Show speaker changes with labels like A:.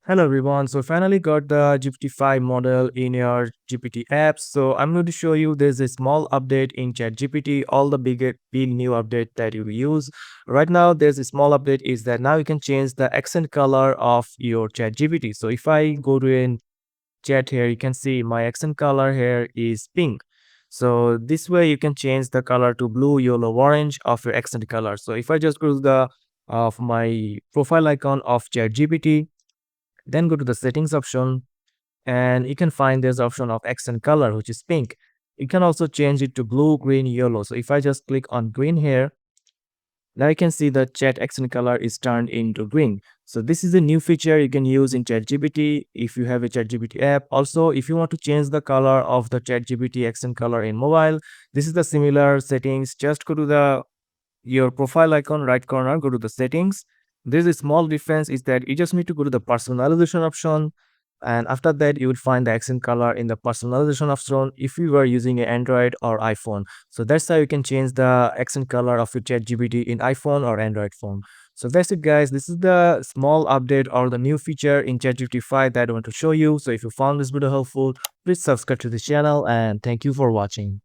A: Hello everyone. So finally got the GPT-5 model in your GPT apps. So I'm going to show you there's a small update in ChatGPT, all the big new update that you use. Right now there's a small update is that now you can change the accent color of your ChatGPT. So if I go to a chat here, you can see my accent color here is pink. So this way you can change the color to blue, yellow, orange of your accent color. So if I just go to the of my profile icon of ChatGPT, then go to the settings option and you can find this option of accent color, which is pink. You can also change it to blue, green, yellow. So if I just click on green here, now you can see the chat accent color is turned into green. So this is a new feature you can use in ChatGPT if you have a ChatGPT app. Also, if you want to change the color of the ChatGPT accent color in mobile, this is the similar settings. Just go to the your profile icon right corner, go to the settings. There's a small difference is that you just need to go to the personalization option, and after that you will find the accent color in the personalization option if you are using an Android or iPhone. So that's how you can change the accent color of your chat GPT in iPhone or Android phone. So that's it guys, this is the small update or the new feature in ChatGPT 5 that I want to show you. So if you found this video helpful, please subscribe to the channel and thank you for watching.